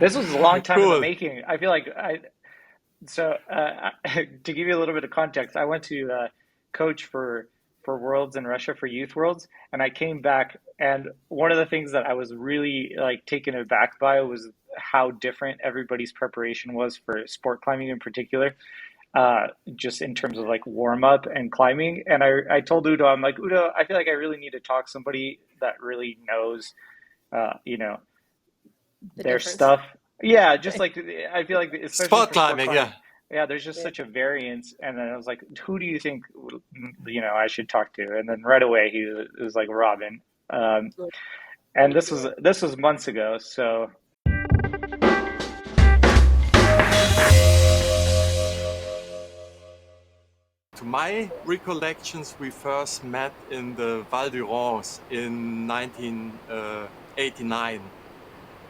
This was a long time in the Cool. making. I feel like to give you a little bit of context, I went to coach for Worlds in Russia for Youth Worlds, and I came back, and one of the things that I was really like taken aback by was how different everybody's preparation was for sport climbing in particular, just in terms of like warm up and climbing. And I told Udo, I'm like, Udo, I feel like I really need to talk to somebody that really knows, you know, The their difference. stuff. Yeah, just like I feel like especially Sport for sport climbing, climbing, yeah. yeah, there's just Yeah. such a variance. And then I was like, who do you think I should talk to? And then right away was like Robyn. Um, and this was months ago, so To my recollections, we first met in the Val De Durance in 1989,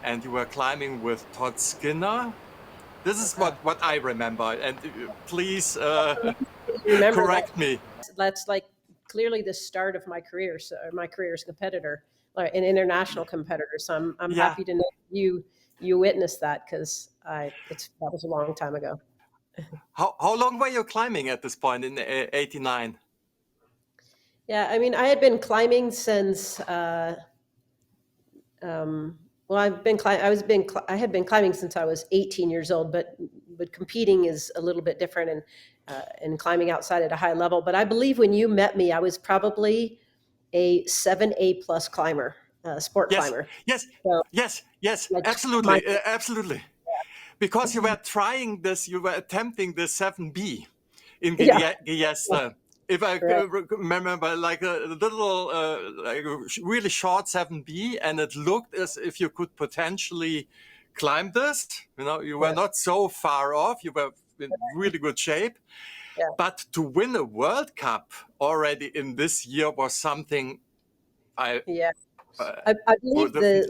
and you were climbing with Todd Skinner. This is Okay. what I remember, and please Remember that correct me. that's like clearly the start of my career, so my career as a competitor, like an international competitor. So I'm Yeah. happy to know you witnessed that because I it's that was a long time ago. How long were you climbing at this point in '89? Yeah, I mean, I had been climbing since well, I had been climbing since I was 18 years old, but competing is a little bit different and climbing outside at a high level. But I believe when you met me, I was probably a 7A plus climber, sport Yes, climber. yes, So yes, like my absolutely, absolutely. Because you were trying this, you were attempting the 7B in yeah, Giesta. If I right, remember, like a little, like a really short 7B, and it looked as if you could potentially climb this. You were yeah, not so far off. You were in really good shape. yeah, But to win a World Cup already in this year was something I yeah. uh, I believe would have.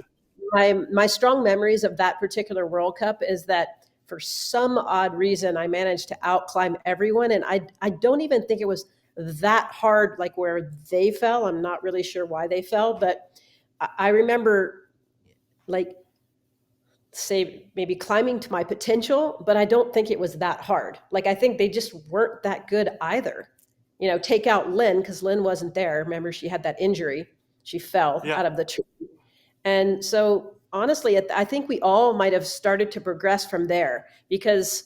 my strong memories of that particular World Cup is that for some odd reason I managed to outclimb everyone, and I don't even think it was that hard like where they fell. I'm not really sure why they fell, but I remember like say maybe climbing to my potential, but I don't think it was that hard. Like I think they just weren't that good either. Take out Lynn because Lynn wasn't there. Remember, she had that injury. She fell Yeah, out of the tree. And so, honestly, I think we all might have started to progress from there because,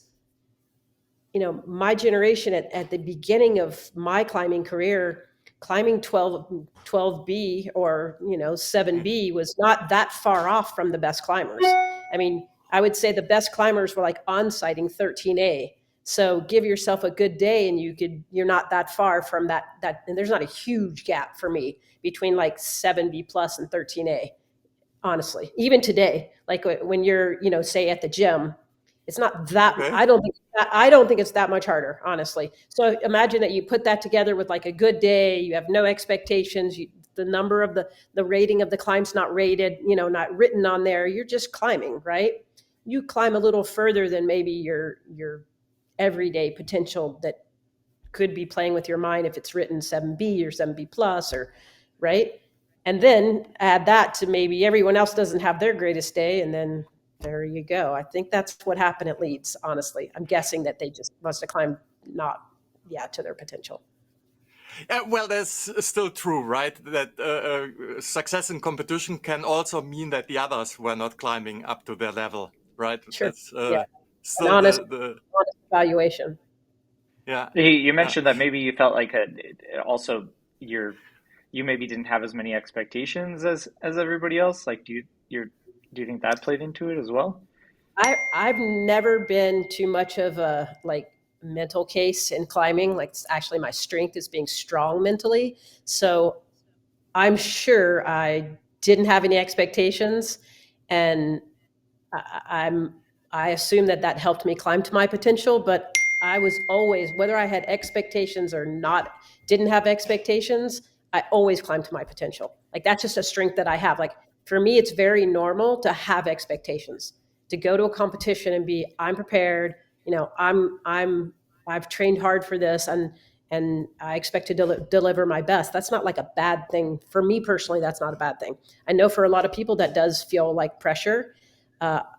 my generation at the beginning of my climbing career, climbing 12B or, 7B was not that far off from the best climbers. I mean, I would say the best climbers were like on sighting 13A. So give yourself a good day and you're not that far from and there's not a huge gap for me between like 7B plus and 13A, honestly. Even today, like when you're, say at the gym, it's not that okay. I don't think it's that much harder, honestly. So imagine that you put that together with like a good day, you have no expectations, the number of the rating of the climb's not rated, not written on there. You're just climbing, right? You climb a little further than maybe your everyday potential that could be playing with your mind if it's written 7B or 7B plus or right. And then add that to maybe everyone else doesn't have their greatest day. And then there you go. I think that's what happened at Leeds, honestly. I'm guessing that they just must have climbed not, yeah, to their potential. Well, that's still true, right? That success in competition can also mean that the others were not climbing up to their level, right? Sure. That's Yeah. An still honest evaluation. yeah, you yeah. mentioned that maybe you felt like also you're you maybe didn't have as many expectations as everybody else. Like, do you think that played into it as well? I've never been too much of a like mental case in climbing. Like actually my strength is being strong mentally. So I'm sure I didn't have any expectations, and I'm I assume that helped me climb to my potential. But I was always, whether I had expectations or not, didn't have expectations, I always climbed to my potential. Like that's just a strength that I have. Like for me, it's very normal to have expectations, to go to a competition and be, I'm prepared. I've trained hard for this, and I expect to deliver my best. That's not like a bad thing for me personally. That's not a bad thing. I know for a lot of people that does feel like pressure.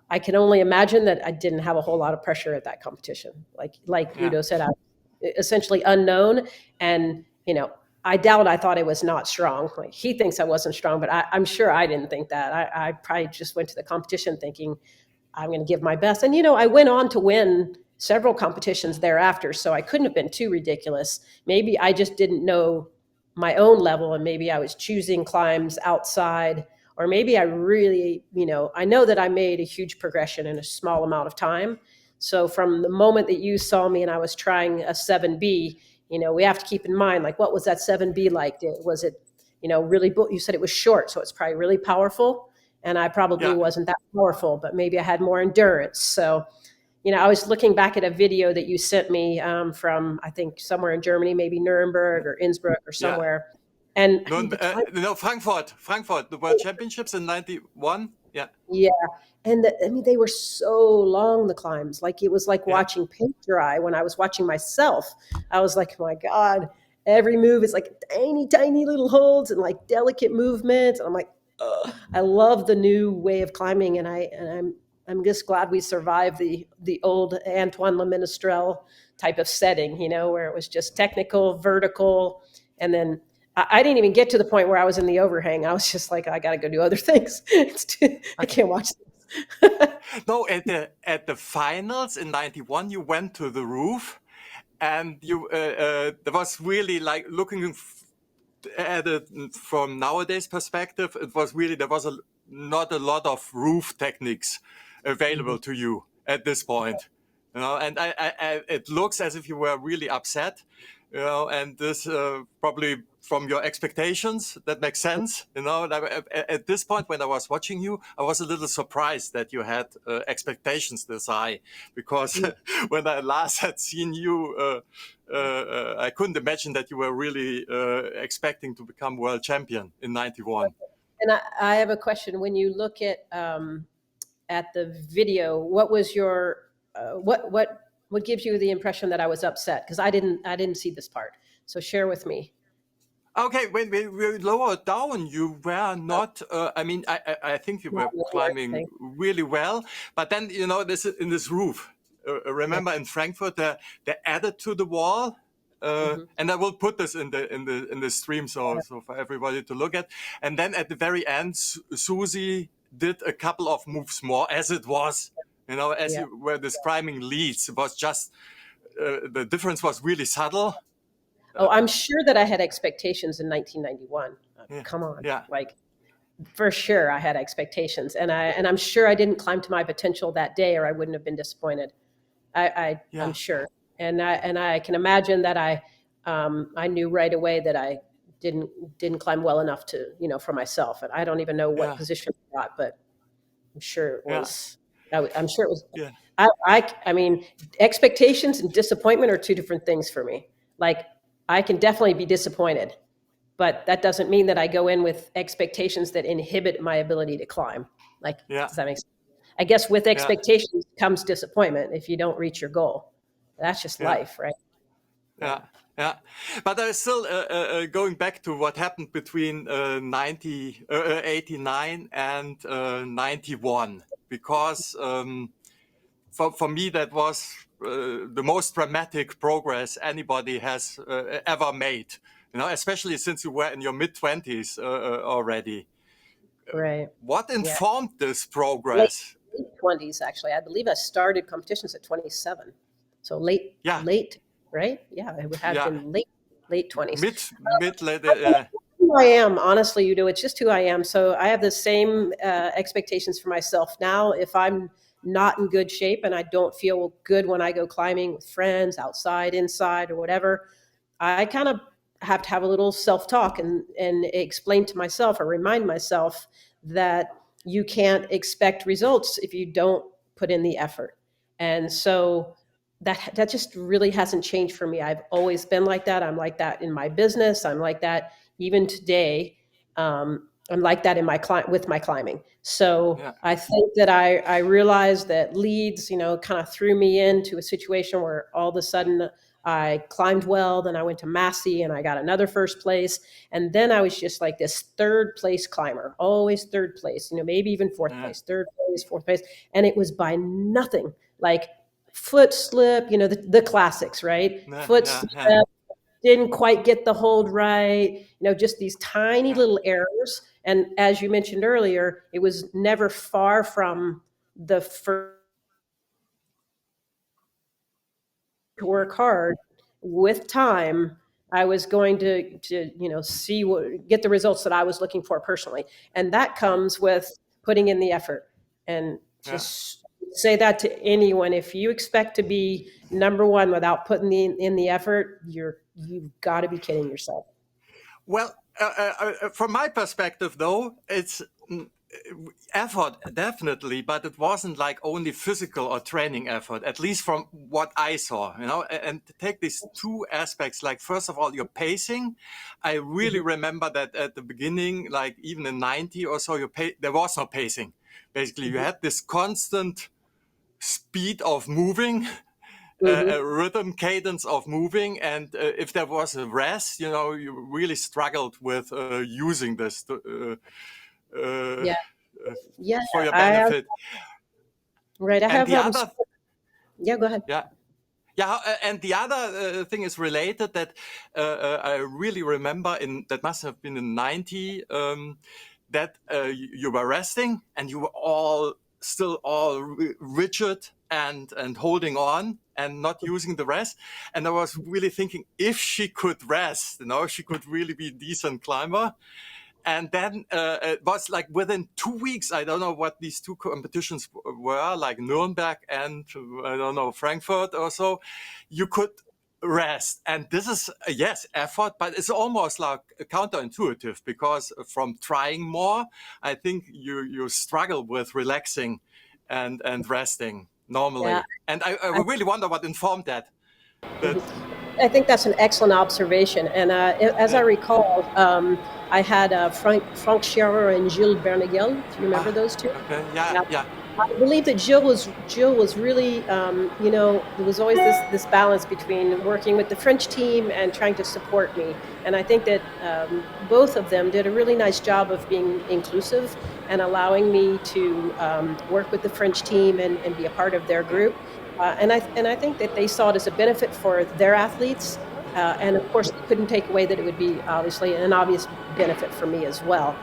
I can only imagine that I didn't have a whole lot of pressure at that competition. Like Yeah. Udo said, I was essentially unknown, and I doubt I thought I was not strong. Like he thinks I wasn't strong, but I'm sure I didn't think that. I probably just went to the competition thinking I'm going to give my best. And I went on to win several competitions thereafter, so I couldn't have been too ridiculous. Maybe I just didn't know my own level, and maybe I was choosing climbs outside, or maybe I really, I know that I made a huge progression in a small amount of time. So from the moment that you saw me and I was trying a 7B, we have to keep in mind, like, what was that 7B like? Was it, really, you said it was short, so it's probably really powerful. And I probably Yeah. wasn't that powerful, but maybe I had more endurance. So, I was looking back at a video that you sent me from, I think, somewhere in Germany, maybe Nuremberg or Innsbruck or Yeah. somewhere. And I No, mean, the climb, no, Frankfurt, the World Championships in '91. Yeah. yeah. And I mean, they were so long, the climbs. Like it was like Yeah. watching paint dry when I was watching myself. I was like, oh my God, every move is like tiny, tiny little holds and like delicate movements. And I'm like, ugh. I love the new way of climbing, and I'm just glad we survived the old Antoine Le Ministrel type of setting, where it was just technical, vertical, and then I didn't even get to the point where I was in the overhang. I was just like, I got to go do other things. I Okay. can't watch this. No, at the finals in '91, you went to the roof, and you there was really like looking at it from nowadays perspective. It was really there was not a lot of roof techniques available to you at this point, and it looks as if you were really upset, and this probably from your expectations, that makes sense. At this point when I was watching you, I was a little surprised that you had expectations this high, because when I last had seen you, I couldn't imagine that you were really expecting to become world champion in '91. And I have a question. When you look at the video, what was your what gives you the impression that I was upset? Because I didn't see this part. So share with me. Okay, when we lowered down, you were not. I mean, I think you Not were really, I climbing think. really well, but then this in this roof. Remember in Frankfurt, they added to the wall, Mhm. and I will put this in the stream so for everybody to look at. And then at the very end, Susie did a couple of moves more, as it was, as Yeah. you were describing leads. It was just the difference was really subtle. Oh, I'm sure that I had expectations in 1991. Yeah, Come on, yeah, like for sure I had expectations, and I'm sure I didn't climb to my potential that day, or I wouldn't have been disappointed. I'm yeah. sure, and I can imagine that I knew right away that I didn't climb well enough to for myself, and I don't even know what Yeah, position I got, but I'm sure it yeah, was. I'm sure it was. yeah, I mean, expectations and disappointment are two different things for me. Like I can definitely be disappointed, but that doesn't mean that I go in with expectations that inhibit my ability to climb. Like, yeah, does that make sense? I guess with yeah, expectations comes disappointment if you don't reach your goal. That's just yeah, life, right? Yeah. yeah, yeah. But I still going back to what happened between 89 and 91, because for me that was the most dramatic progress anybody has ever made. Especially since you were in your mid-20s already. Right. What Yeah. informed this Late progress? 20s, actually. I believe I started competitions at 27. So late, Yeah, right? Yeah, it would have yeah, been late 20s. mid late. Who I am, honestly, it's just who I am. So I have the same expectations for myself now. If I'm not in good shape and I don't feel good when I go climbing with friends, outside, inside, or whatever, I kind of have to have a little self-talk and explain to myself or remind myself that you can't expect results if you don't put in the effort. And so that just really hasn't changed for me. I've always been like that. I'm like that in my business. I'm like that even today. I'm like that in with my climbing. So Yeah, I think that I realized that leads, kind of threw me into a situation where all of a sudden I climbed well, then I went to Massey and I got another first place. And then I was just like this third place climber, always third place, maybe even fourth Yeah. place, third place, fourth place. And it was by nothing, like foot slip, the classics, right? Yeah. Foot Yeah. slip, Yeah. didn't quite get the hold right, just these tiny Yeah. little errors. And as you mentioned earlier, it was never far from the first to work hard with time. I was going to get the results that I was looking for personally, and that Yeah. comes with putting in the effort. And Yeah. just say that to anyone: if you expect to be number one without putting in the effort, you've got to be kidding yourself. Well, from my perspective, though, it's effort definitely, but it wasn't like only physical or training effort. At least from what I saw, And to take these two aspects, like first of all, your pacing. I really Mhm. remember that at the beginning, like even in '90 or so, there was no pacing. Basically, you Mhm. had this constant speed of moving, Mhm. a rhythm cadence of moving, and if there was a rest, you really struggled with using this Yeah, yeah. for your I have benefit. right. I And have the other, Yeah, go ahead. yeah, yeah, and the other thing is related that I really remember that must have been in '90 that you were resting and you were still all rigid and holding on and not using the rest. And I was really thinking if she could rest, she could really be a decent climber. And then it was like within 2 weeks, I don't know what these two competitions were, like Nuremberg and I don't know, Frankfurt or so, you could rest. And this is, yes, effort, but it's almost like counterintuitive because from trying more, I think you struggle with relaxing and resting Yeah, normally. And I I, really wonder what informed that. That I think that's an excellent observation. And as I yeah. recall, I had Frank Scherer and Gilles Berniguel. Do you remember Ah, those two? okay. Yeah, Yeah. yeah. I believe that Jill was really, there was always this balance between working with the French team and trying to support me. And I think that both of them did a really nice job of being inclusive and allowing me to work with the French team and be a part of their Yeah. group. And I think that they saw it as a benefit for their athletes. And of course, they couldn't take away that it would be obviously an obvious benefit for me as well.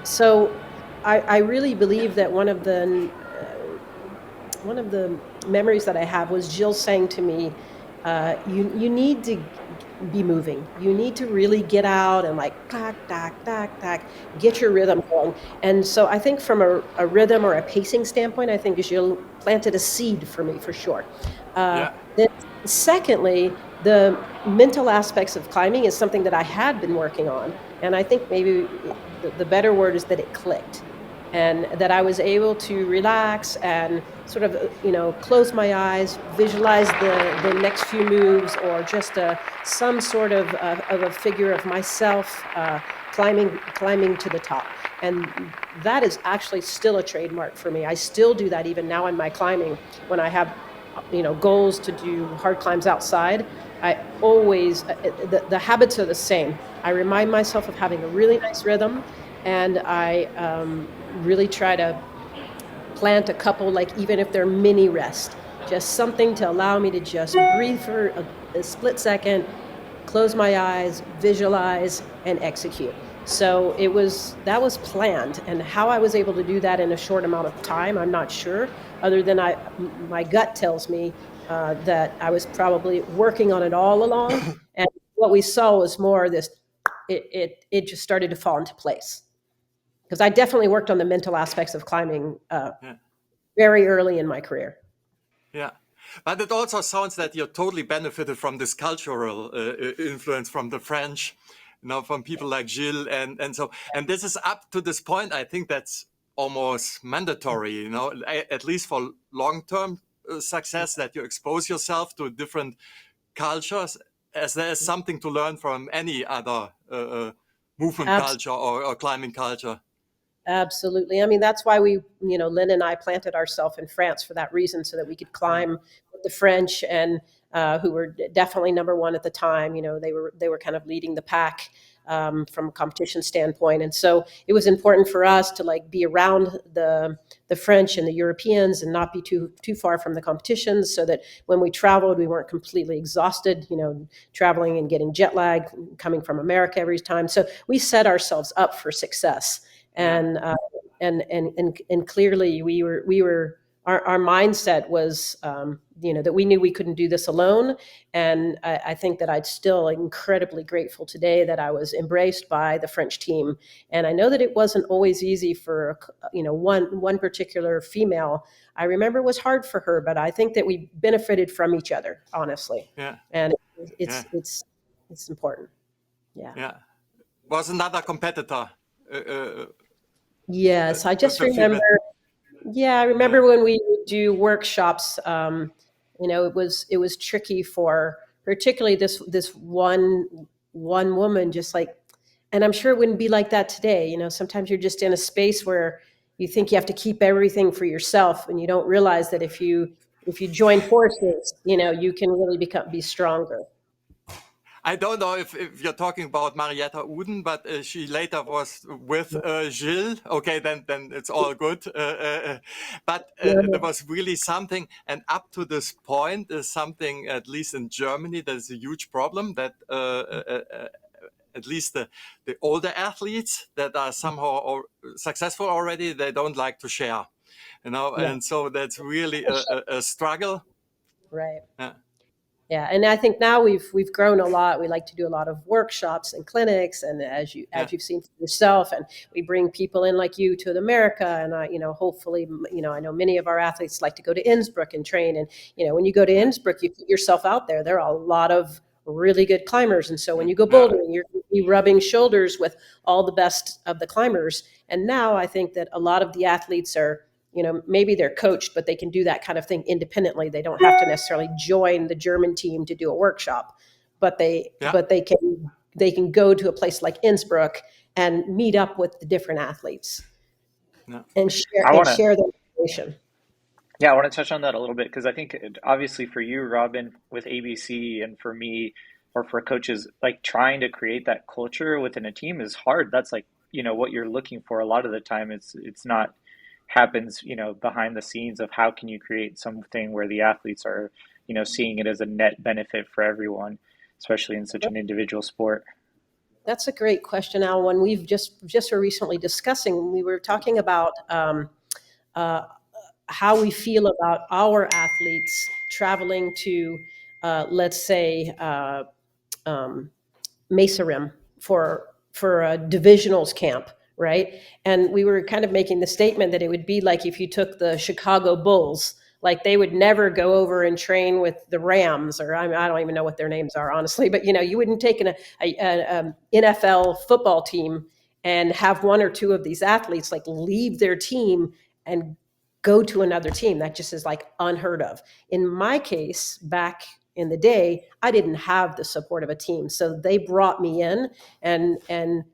So I really believe that one of the memories that I have was Jill saying to me, "You need to be moving. You need to really get out and like tack tack tack tack, get your rhythm going." And so I think from a rhythm or a pacing standpoint, I think Jill planted a seed for me for sure. Uh, Yeah. then secondly, the mental aspects of climbing is something that I had been working on, and I think maybe the better word is that it clicked, and that I was able to relax and sort of close my eyes, visualize the next few moves, or just some sort of a figure of myself climbing to the top. And that is actually still a trademark for me. I still do that even now in my climbing when I have goals to do hard climbs outside. I always the habits are the same. I remind myself of having a really nice rhythm, and I really try to plant a couple, like even if they're mini rest, just something to allow me to just breathe for a split second, close my eyes, visualize, and execute. So that was planned, and how I was able to do that in a short amount of time, I'm not sure. Other than my gut tells me that I was probably working on it all along, and what we saw was more this. It just started to fall into place because I definitely worked on the mental aspects of climbing Yeah. very early in my career. Yeah. But it also sounds that you totally benefited from this cultural influence from the French, from people like Gilles and so. And this is up to this point. I think that's almost mandatory, at least for long-term success, that you expose yourself to different cultures, as there is something to learn from any other movement Abs- culture or climbing culture. Absolutely. I mean, that's why Lynn and I planted ourselves in France for that reason, so that we could climb with the French, and who were definitely number one at the time. You know, they were kind of leading the pack from a competition standpoint, and so it was important for us to like be around the French and the Europeans and not be too far from the competitions, so that when we traveled, we weren't completely exhausted. You know, traveling and getting jet lag coming from America every time. So we set ourselves up for success, and and clearly we were our mindset was, you know, that we knew we couldn't do this alone. And I think that I'd still incredibly grateful today that I was embraced by the French team. And I know that it wasn't always easy for, you know, one particular female. I remember it was hard for her, but I think that we benefited from each other, honestly. Yeah. And Yeah. it's important. Yeah. Yeah. Was another competitor. Yes, I just The female. remember. Yeah, I remember Yeah. when we would do workshops. You know, it was tricky for particularly this one woman. Just like, and I'm sure it wouldn't be like that today. You know, sometimes you're just in a space where you think you have to keep everything for yourself, and you don't realize that if you join forces, you know, you can really be stronger. I don't know if you're talking about Marietta Uden, but she later was with Gilles. Okay, then it's all good. But there was really something, and up to this point, there's something, at least in Germany, there's a huge problem that at least the older athletes that are somehow successful already, they don't like to share, you know, Yeah. and so that's really a struggle. Right. Yeah. Yeah, and I think now we've grown a lot. We like to do a lot of workshops and clinics, and as you've seen for yourself, and we bring people in like you to America, and you know, hopefully, you know, I know many of our athletes like to go to Innsbruck and train, and you know, when you go to Innsbruck, you put yourself out there. There are a lot of really good climbers, and so when you go bouldering, you're going to be rubbing shoulders with all the best of the climbers. And now I think that a lot of the athletes are, you know, maybe they're coached, but they can do that kind of thing independently. They don't have to necessarily join the German team to do a workshop, but they can go to a place like Innsbruck and meet up with the different athletes and I want to, share their information. yeah, I want to touch on that a little bit because I think obviously for you, Robyn, with ABC, and for me, or for coaches, like trying to create that culture within a team is hard. That's like, you know, what you're looking for a lot of the time. It's not happens, you know, behind the scenes of how can you create something where the athletes are, you know, seeing it as a net benefit for everyone, especially in such an individual sport. That's a great question, Al. When we've just were recently discussing, we were talking about how we feel about our athletes traveling to, let's say, Mesa Rim for a divisionals camp, right? And we were kind of making the statement that it would be like if you took the Chicago Bulls, like they would never go over and train with the Rams, or I don't even know what their names are, honestly. But you know, you wouldn't take an NFL football team and have one or two of these athletes like leave their team and go to another team. That just is like unheard of. In my case, back in the day, I didn't have the support of a team. So they brought me in, and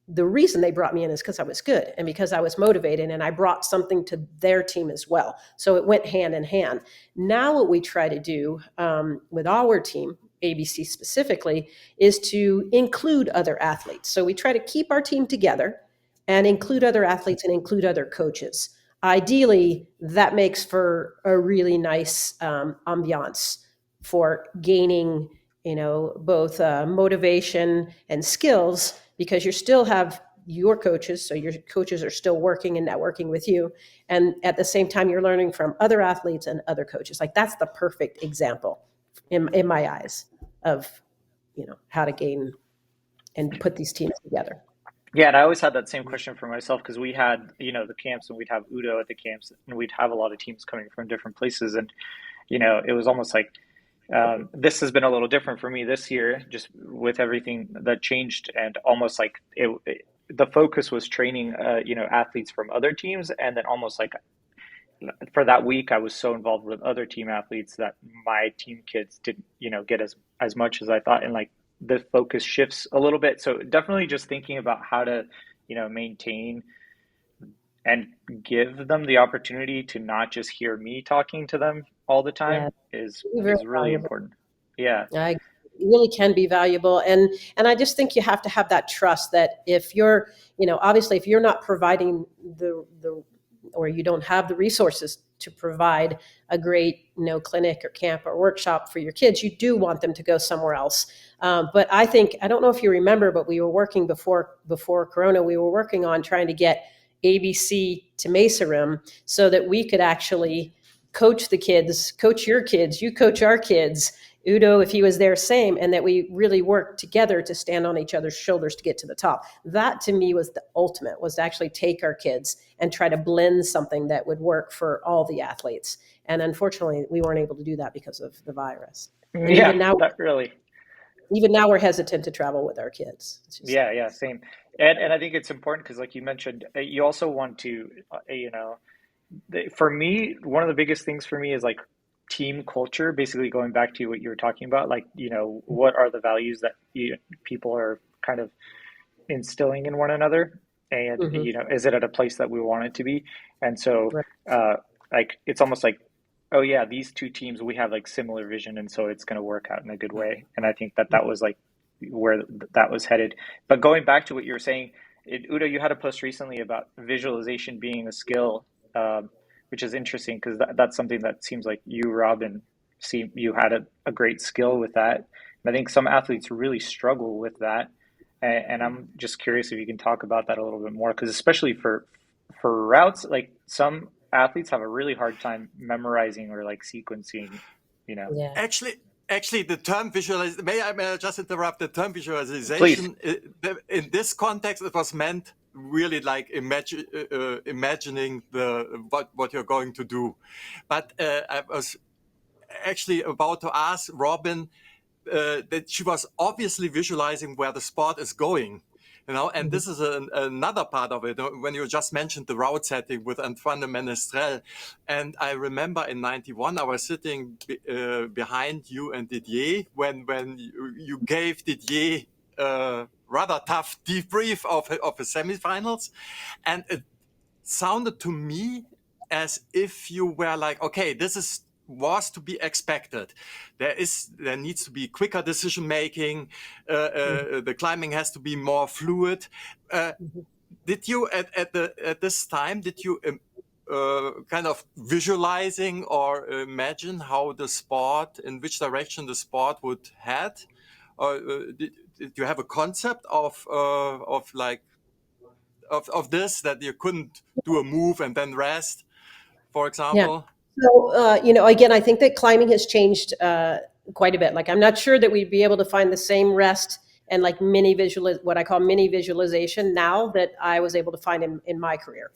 the reason they brought me in is because I was good and because I was motivated, and I brought something to their team as well. So it went hand in hand. Now what we try to do with our team, ABC specifically, is to include other athletes. So we try to keep our team together and include other athletes and include other coaches. Ideally, that makes for a really nice ambiance for gaining, you know, both motivation and skills, because you still have your coaches, so your coaches are still working and networking with you, and at the same time you're learning from other athletes and other coaches. Like that's the perfect example in my eyes of, you know, how to gain and put these teams together. Yeah, and I always had that same question for myself because we had, you know, the camps, and we'd have Udo at the camps, and we'd have a lot of teams coming from different places, and you know, it was almost like this has been a little different for me this year, just with everything that changed, and almost like the focus was training, you know, athletes from other teams, and then almost like for that week, I was so involved with other team athletes that my team kids didn't, you know, get as much as I thought, and like the focus shifts a little bit. So definitely just thinking about how to, you know, maintain and give them the opportunity to not just hear me talking to them all the Yeah, time very is really valuable. important. Yeah. I really can be valuable, and I just think you have to have that trust that if you're, obviously if you're not providing the or you don't have the resources to provide a great, clinic or camp or workshop for your kids, you do want them to go somewhere else. But I don't know if you remember, but we were working before Corona. We were working on trying to get ABC to Mesa Rim so that we could actually coach the kids, coach your kids, you coach our kids. Udo, if he was there, same, and that we really worked together to stand on each other's shoulders to get to the top. That to me was the ultimate, was to actually take our kids and try to blend something that would work for all the athletes. And unfortunately, we weren't able to do that because of the virus. And Yeah, that really. even now we're hesitant to travel with our kids. Yeah, same. And I think it's important because, like you mentioned, you also want to, for me, one of the biggest things for me is like team culture, basically going back to what you were talking about, like, what are the values that people are kind of instilling in one another? And, Mhm. Is it at a place that we want it to be? And so, Right. like, it's almost like, oh yeah, these two teams, we have like similar vision. And so it's going to work out in a good way. And I think that was like where that was headed. But going back to what you were saying, Udo, you had a post recently about visualization being a skill, which is interesting because that's something that seems like you, Robyn, you had a great skill with that. And I think some athletes really struggle with that. And I'm just curious if you can talk about that a little bit more, because especially for routes, like some athletes have a really hard time memorizing or like sequencing, Yeah. Actually, the term visualization, may I just interrupt? The term Please. visualization, in this context, it was meant really like imagining what you're going to do. But I was actually about to ask Robyn that she was obviously visualizing where the sport is going. And this is another part of it. When you just mentioned the route setting with Antoine de Menestrel, and I remember in '91 I was sitting behind you and Didier when you gave Didier a rather tough debrief of the semifinals, and it sounded to me as if you were like, okay, was to be expected. There needs to be quicker decision making. The climbing has to be more fluid. Did you at this time kind of visualizing or imagine how in which direction the sport would head, or did you have a concept of this, that you couldn't do a move and then rest, for Yeah. example? So, again, I think that climbing has changed quite a bit. Like, I'm not sure that we'd be able to find the same rest and like what I call mini visualization now that I was able to find in my career.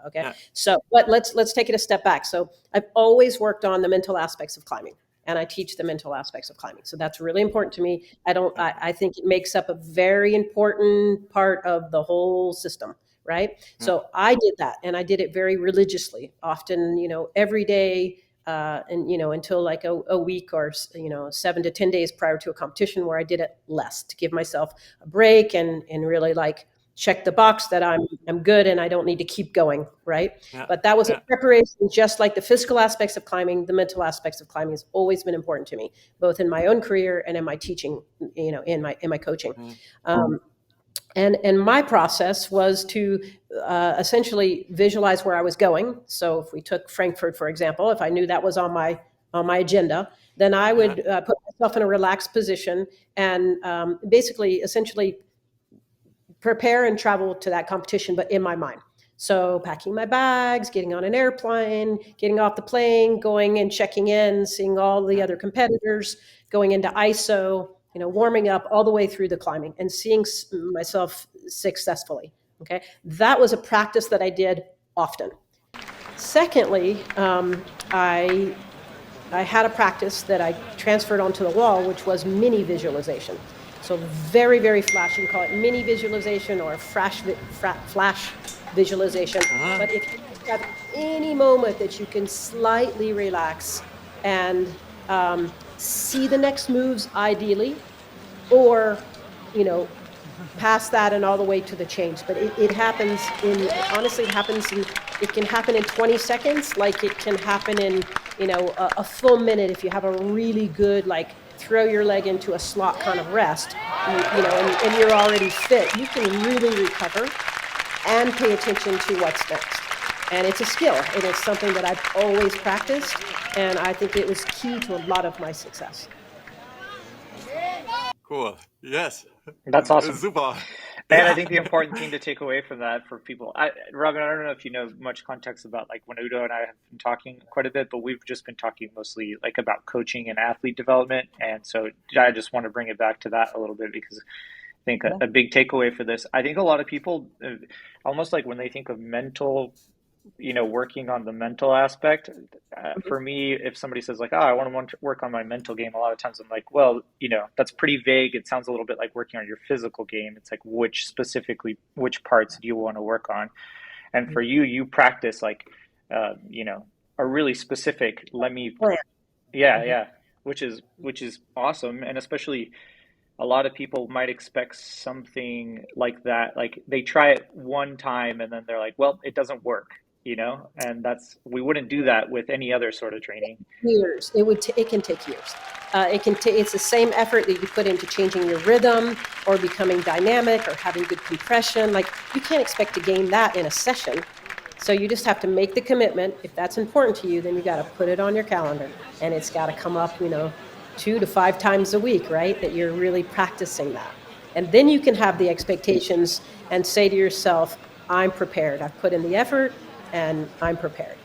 Okay. Yeah. So, but let's take it a step back. So I've always worked on the mental aspects of climbing, and I teach the mental aspects of climbing. So that's really important to me. I think it makes up a very important part of the whole system. Right. So I did that, and I did it very religiously, often, every day, and until like a week or 7 to 10 days prior to a competition, where I did it less to give myself a break and really like check the box that I'm good and I don't need to keep going, right? Yeah. But that was a Yeah. preparation, just like the physical aspects of climbing. The mental aspects of climbing has always been important to me, both in my own career and in my teaching, in my coaching. And my process was to essentially visualize where I was going. So if we took Frankfurt, for example, if I knew that was on my agenda, then I would put myself in a relaxed position and basically, essentially, prepare and travel to that competition, but in my mind. So packing my bags, getting on an airplane, getting off the plane, going and checking in, seeing all the other competitors, going into ISO, warming up all the way through the climbing and seeing myself successfully. Okay. That was a practice that I did often. Secondly, I had a practice that I transferred onto the wall, which was mini visualization. So very, very flash. You can call it mini visualization or flash visualization. But if you have any moment that you can slightly relax and see the next moves ideally, or, past that and all the way to the change. But it happens honestly, it can happen in 20 seconds, like it can happen in, a full minute if you have a really good, like, throw your leg into a slot kind of rest, and you're already fit. You can really recover and pay attention to what's next. And it's a skill, and it's something that I've always practiced, and I think it was key to a lot of my success. Cool. Yes. That's awesome. Super. And I think the important thing to take away from that for people, Robyn, I don't know if you know much context about, like, when Udo and I have been talking quite a bit, but we've just been talking mostly like about coaching and athlete development. And so I just want to bring it back to that a little bit, because I think a big takeaway for this, I think a lot of people almost like when they think of mental, working on the mental aspect, for me, if somebody says like, oh, I want to work on my mental game, a lot of times I'm like, well, that's pretty vague. It sounds a little bit like working on your physical game. It's like, which parts do you want to work on? And for you practice like, a really specific, which is awesome. And especially a lot of people might expect something like that. Like they try it one time and then they're like, well, it doesn't work. And we wouldn't do that with any other sort of training. Years. It can take years. It's the same effort that you put into changing your rhythm or becoming dynamic or having good compression. Like, you can't expect to gain that in a session. So you just have to make the commitment. If that's important to you, then you got to put it on your calendar, and it's got to come up, 2 to 5 times a week, right? That you're really practicing that. And then you can have the expectations and say to yourself, I'm prepared. I've put in the effort, and I'm prepared.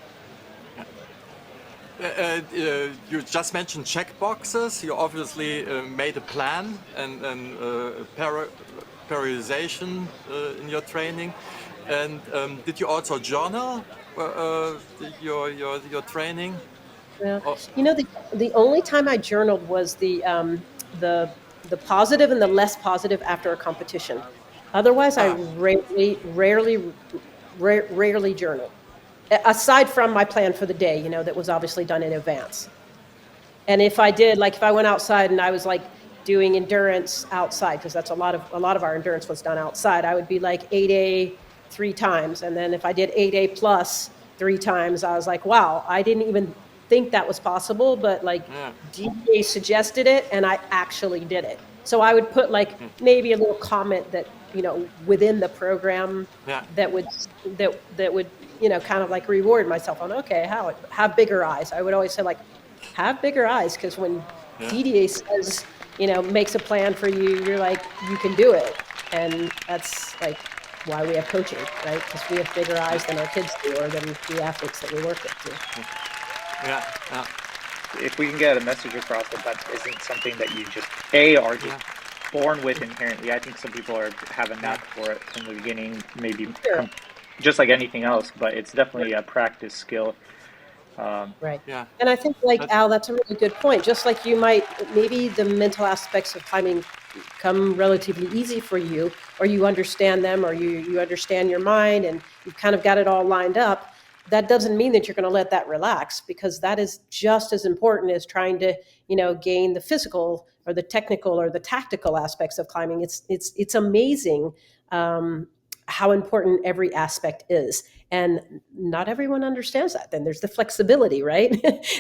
You just mentioned check boxes. You obviously made a plan and prioritization in your training. And did you also journal your training? Yeah. The only time I journaled was the positive and the less positive after a competition. Otherwise, I rarely journal, aside from my plan for the day, that was obviously done in advance. And if I did, like, if I went outside and I was like doing endurance outside, because that's a lot of our endurance was done outside, I would be like 8A 3 times. And then if I did 8A plus 3 times, I was like, wow, I didn't even think that was possible, but like DA suggested it and I actually did it. So I would put like maybe a little comment that, within the program that would kind of like reward myself on, okay, have bigger eyes. I would always say, like, have bigger eyes, because when DDA says, makes a plan for you, you're like, you can do it. And that's like why we have coaching, right? Because we have bigger eyes than our kids do, or than the athletes that we work with do. Yeah. If we can get a message across that isn't something that you just are just born with inherently. I think some people have a knack for it from the beginning, maybe just like anything else, but it's definitely a practice skill. Right. Yeah. And I think, like, Al, that's a really good point. Just like maybe the mental aspects of climbing come relatively easy for you, or you understand them, or you understand your mind and you've kind of got it all lined up. That doesn't mean that you're going to let that relax, because that is just as important as trying to, gain the physical or the technical or the tactical aspects of climbing. It's amazing how important every aspect is. And not everyone understands that. Then there's the flexibility, right?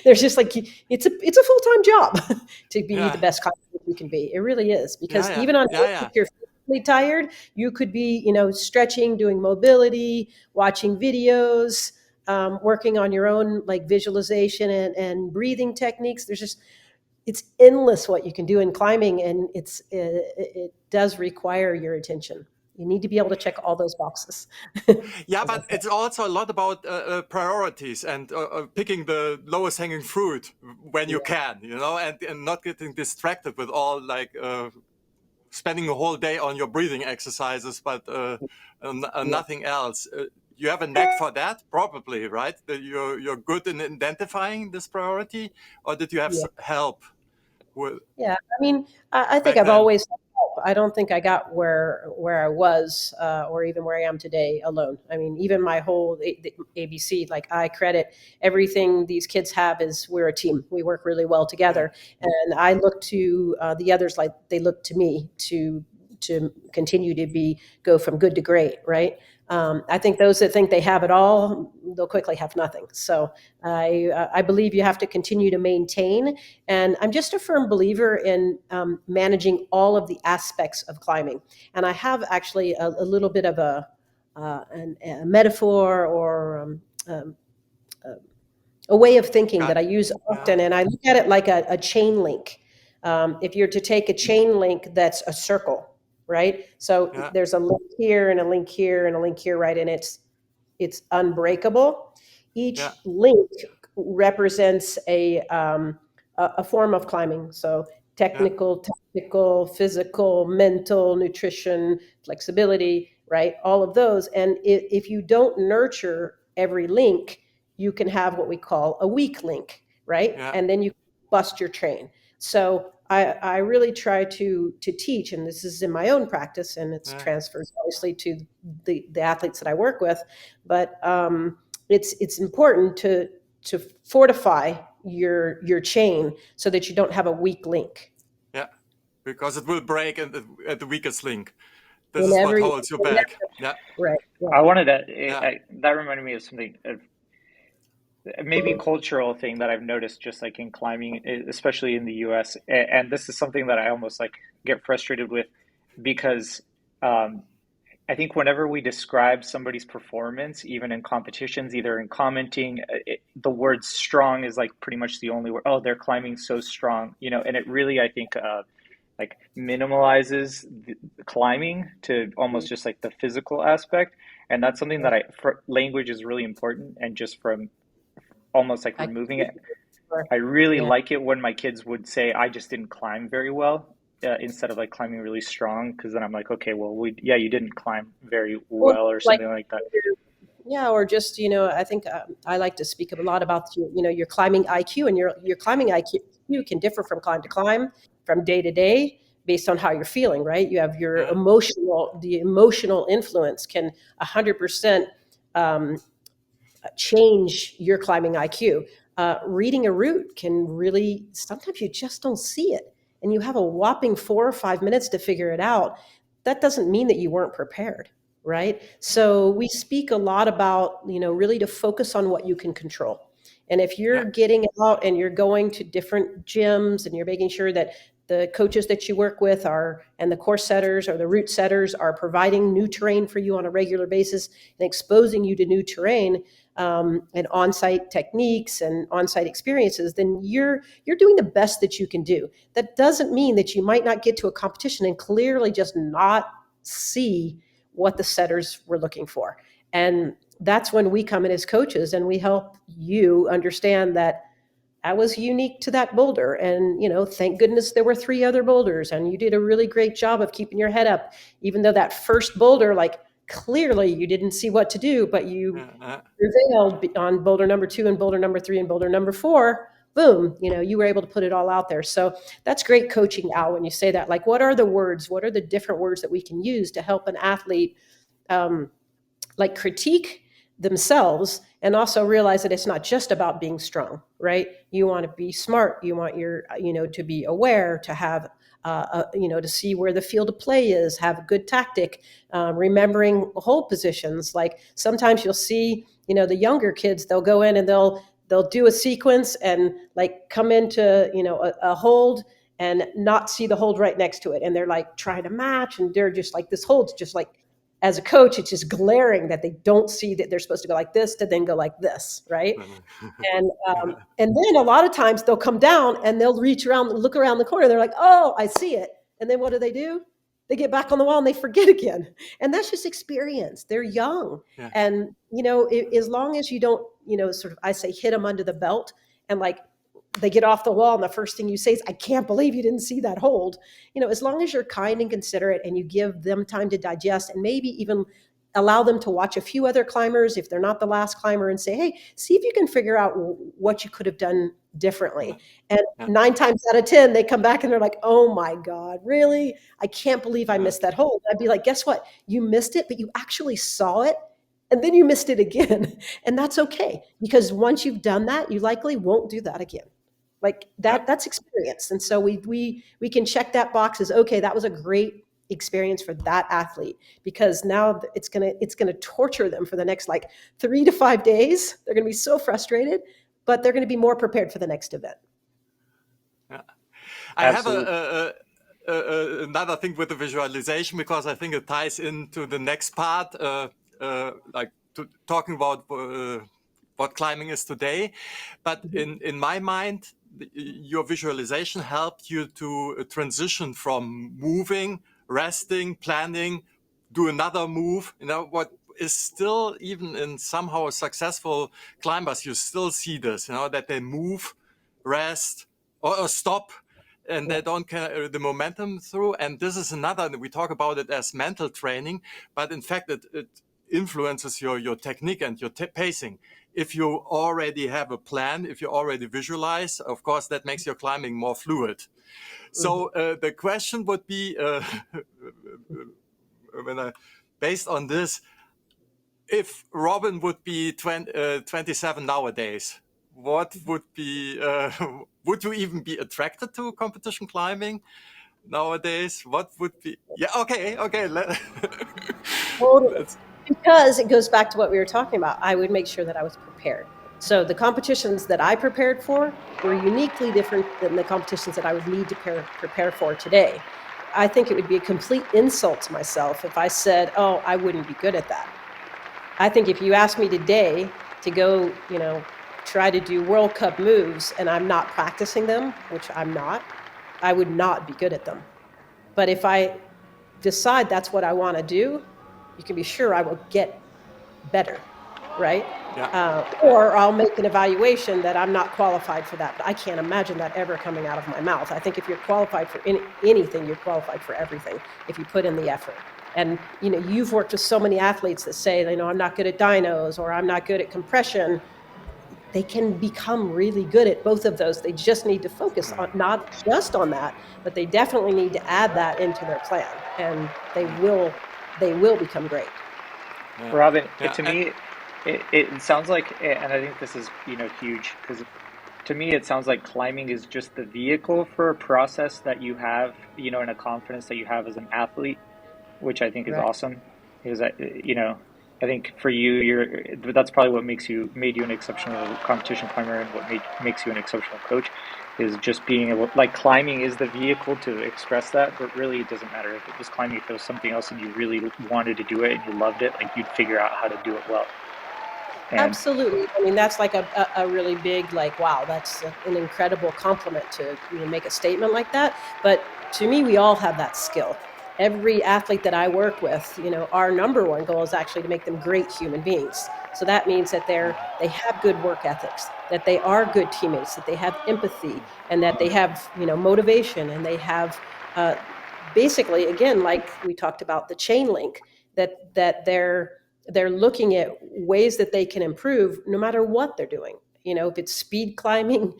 There's just like, it's a full-time job to be the best climber you can be. It really is, because even on if you're physically tired, you could be, stretching, doing mobility, watching videos, working on your own like visualization and breathing techniques. It's endless what you can do in climbing, and it does require your attention. You need to be able to check all those boxes. But it's also a lot about priorities and picking the lowest hanging fruit when you can, and not getting distracted with all like spending a whole day on your breathing exercises, but nothing else. You have a knack for that, probably, right? That you're good in identifying this priority, or did you have help? I mean, I think I've always had help. I don't think I got where I was, or even where I am today alone. I mean, even my whole ABC, like, I credit everything these kids have is we're a team. We work really well together. And I look to the others like they look to me to to continue to go from good to great, right? I think those that think they have it all, they'll quickly have nothing. So I believe you have to continue to maintain. And I'm just a firm believer in managing all of the aspects of climbing. And I have actually a little bit of a metaphor or a way of thinking that I use often, and I look at it like a chain link. If you're to take a chain link that's a circle, right? So there's a link here and a link here and a link here, right? And it's unbreakable. Each link represents a form of climbing. So technical, tactical, physical, mental, nutrition, flexibility, right? All of those. And if you don't nurture every link, you can have what we call a weak link, right? And then you bust your train. So I really try to teach, and this is in my own practice, and it's transfers obviously to the athletes that I work with, but it's important to fortify your chain so that you don't have a weak link. Yeah, because it will break at the weakest link. This is what holds you back. Yeah, right. I wanted to. That reminded me of something. Maybe cultural thing that I've noticed just like in climbing, especially in the US. And this is something that I almost like get frustrated with because I think whenever we describe somebody's performance, even in competitions, either in commenting, the word strong is like pretty much the only word. Oh, they're climbing so strong, and it really, I think, like minimalizes the climbing to almost just like the physical aspect. And that's something that language is really important. And just from almost like removing it. I really like it when my kids would say, I just didn't climb very well, instead of like climbing really strong. Cause then I'm like, okay, well, you didn't climb very well or something like that. Yeah. Or just, I think I like to speak a lot about, your climbing IQ, and your climbing IQ can differ from climb to climb, from day to day, based on how you're feeling, right? You have your the emotional influence can 100%, change your climbing IQ. Reading a route can really, sometimes you just don't see it. And you have a whopping 4 or 5 minutes to figure it out. That doesn't mean that you weren't prepared, right? So we speak a lot about, really to focus on what you can control. And if you're getting out and you're going to different gyms and you're making sure that the coaches that you work with and the course setters or the route setters are providing new terrain for you on a regular basis and exposing you to new terrain, and on-site techniques and on-site experiences, then you're doing the best that you can do. That doesn't mean that you might not get to a competition and clearly just not see what the setters were looking for. And that's when we come in as coaches and we help you understand that was unique to that boulder. And, thank goodness there were 3 other boulders and you did a really great job of keeping your head up, even though that first boulder, like, clearly you didn't see what to do, but you prevailed on boulder number 2 and boulder number 3 and boulder number 4. Boom, you were able to put it all out there. So that's great coaching, Al, when you say that. Like, what are the words? What are the different words that we can use to help an athlete like critique themselves and also realize that it's not just about being strong, right? You want to be smart. You want your, to be aware, to have to see where the field of play is, have a good tactic, remembering hold positions. Like sometimes you'll see, the younger kids, they'll go in and they'll do a sequence and like come into, a hold and not see the hold right next to it. And they're like trying to match, and they're just like, this hold's just like, as a coach, it's just glaring that they don't see that they're supposed to go like this to then go like this, right? And then a lot of times they'll come down and they'll reach around, look around the corner. They're like, oh, I see it. And then what do? They get back on the wall and they forget again. And that's just experience. They're young. Yeah. And, as long as you don't, sort of, I say, hit them under the belt and like, they get off the wall and the first thing you say is, I can't believe you didn't see that hold. As long as you're kind and considerate and you give them time to digest and maybe even allow them to watch a few other climbers if they're not the last climber and say, hey, see if you can figure out what you could have done differently. And 9 times out of 10, they come back and they're like, oh my God, really? I can't believe I missed that hold. I'd be like, guess what? You missed it, but you actually saw it. And then you missed it again. And that's okay. Because once you've done that, you likely won't do that again. Like that's experience. And so we can check that box as, okay, that was a great experience for that athlete, because now it's gonna torture them for the next like 3 to 5 days. They're gonna be so frustrated, but they're gonna be more prepared for the next event. Yeah. I have Absolutely. another thing with the visualization, because I think it ties into the next part, like talking about what climbing is today. But in my mind, your visualization helped you to transition from moving, resting, planning, do another move. You know, what is still, even in somehow successful climbers, you still see this, you know, that they move, rest, or stop, and they don't carry the momentum through. And this is another, we talk about it as mental training, but in fact, it influences your technique and your pacing. If you already have a plan, if you already visualize, of course, that makes your climbing more fluid. So the question would be, based on this, if Robyn would be 27 nowadays, what would be, would you even be attracted to competition climbing nowadays? What would be, okay. Totally. Because it goes back to what we were talking about. I would make sure that I was prepared. So the competitions that I prepared for were uniquely different than the competitions that I would need to prepare for today. I think it would be a complete insult to myself if I said, oh, I wouldn't be good at that. I think if you ask me today to go, try to do World Cup moves and I'm not practicing them, which I'm not, I would not be good at them. But if I decide that's what I want to do, you can be sure I will get better, right? Or I'll make an evaluation that I'm not qualified for that. But I can't imagine that ever coming out of my mouth. I think if you're qualified for anything, you're qualified for everything if you put in the effort. And you've worked with so many athletes that say, I'm not good at dynos, or I'm not good at compression. They can become really good at both of those. They just need to focus on not just on that, but they definitely need to add that into their plan, and they will become great. Robyn, to me, it sounds like, and I think this is huge, because to me it sounds like climbing is just the vehicle for a process that you have, and a confidence that you have as an athlete, which I think is Right. awesome. Is that I think for you, that's probably what made you an exceptional competition climber, and what makes you an exceptional coach, is just being able, like, climbing is the vehicle to express that. But really, it doesn't matter if it was climbing. If it was something else and you really wanted to do it and you loved it, like, you'd figure out how to do it well. And Absolutely. I mean, that's like a really big, like, wow, that's an incredible compliment to make a statement like that. But to me, we all have that skill. Every athlete that I work with, our number one goal is actually to make them great human beings. So that means that they have good work ethics, that they are good teammates, that they have empathy, and that they have motivation, and they have basically, again, like we talked about the chain link, that they're looking at ways that they can improve no matter what they're doing. If it's speed climbing,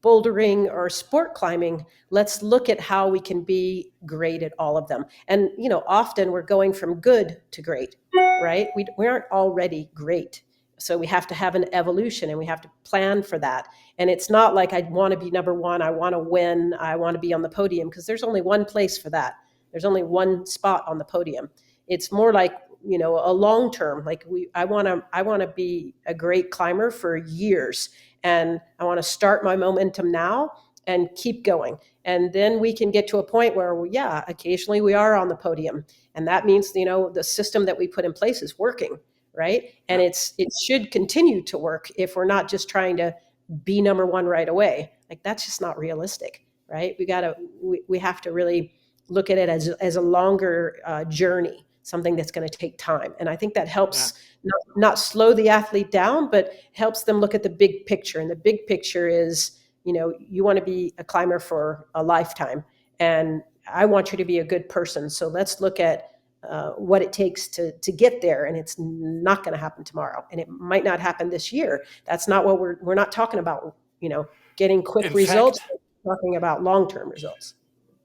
bouldering, or sport climbing, let's look at how we can be great at all of them. And often we're going from good to great, right? We aren't already great. So we have to have an evolution, and we have to plan for that. And it's not like I want to be number one, I want to win, I want to be on the podium, because there's only one place for that. There's only one spot on the podium. It's more like a long term, like I want to be a great climber for years, and I want to start my momentum now and keep going. And then we can get to a point where occasionally we are on the podium, and that means the system that we put in place is working, right? And it should continue to work if we're not just trying to be number one right away. Like, that's just not realistic, right? We have to really look at it as a longer journey, something that's going to take time. And I think that helps not slow the athlete down, but helps them look at the big picture. And the big picture is, you want to be a climber for a lifetime, and I want you to be a good person. So let's look at what it takes to get there. And it's not going to happen tomorrow, and it might not happen this year. That's not what we're not talking about, getting quick results. We're talking about long-term results.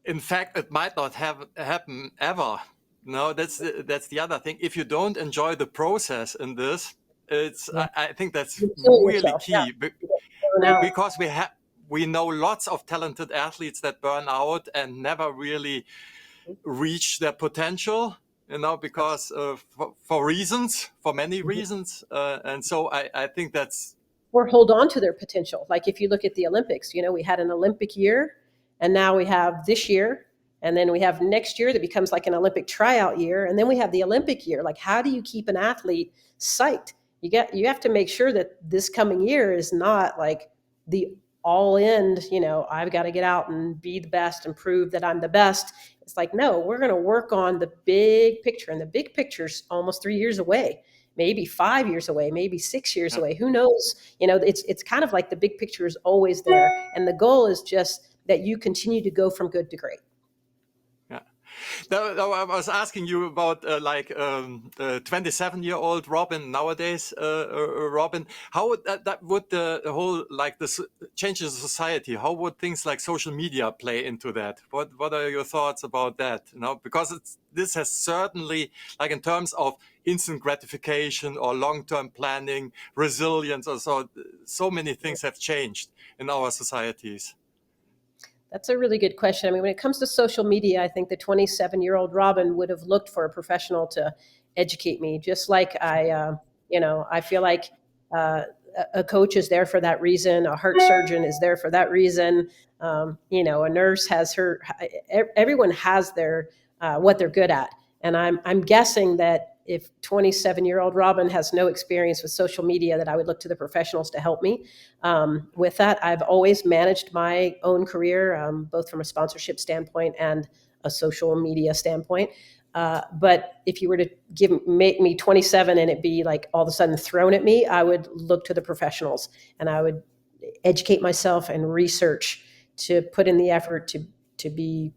In fact, it might not happen ever. No, that's the other thing. If you don't enjoy the process in this, I think that's really key. Because we know lots of talented athletes that burn out and never really reach their potential, because for reasons, for many reasons. And so I think that's. Or hold on to their potential. Like if you look at the Olympics, we had an Olympic year, and now we have this year, and then we have next year that becomes like an Olympic tryout year, and then we have the Olympic year. Like, how do you keep an athlete psyched? You have to make sure that this coming year is not like the all in, I've got to get out and be the best and prove that I'm the best. It's like, no, we're going to work on the big picture, and the big picture's almost 3 years away, maybe 5 years away, maybe 6 years away. Who knows? It's kind of like the big picture is always there, and the goal is just that you continue to go from good to great. Yeah. Now, I was asking you about 27-year-old Robyn nowadays. Robyn, how would that would the whole this change in society? How would things like social media play into that? What are your thoughts about that? Because this has certainly, in terms of instant gratification or long-term planning, resilience, or so many things have changed in our societies. That's a really good question. I mean, when it comes to social media, I think the 27-year-old Robyn would have looked for a professional to educate me, just like I feel like a coach is there for that reason. A heart surgeon is there for that reason. A nurse has everyone has their what they're good at. And I'm guessing that if 27-year-old Robyn has no experience with social media, that I would look to the professionals to help me with that. I've always managed my own career, both from a sponsorship standpoint and a social media standpoint. But if you were to make me 27 and it be like all of a sudden thrown at me, I would look to the professionals, and I would educate myself and research to put in the effort to be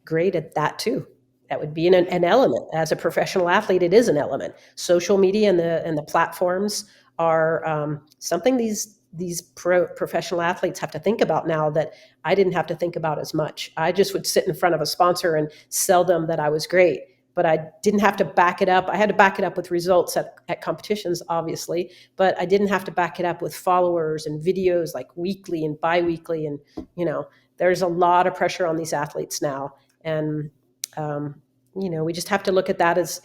great at that too. That would be an element. As a professional athlete, it is an element. Social media and the platforms are something these professional athletes have to think about now that I didn't have to think about as much. I just would sit in front of a sponsor and sell them that I was great, but I didn't have to back it up. I had to back it up with results at competitions, obviously, but I didn't have to back it up with followers and videos like weekly and biweekly. And, there's a lot of pressure on these athletes now. And, we just have to look at that as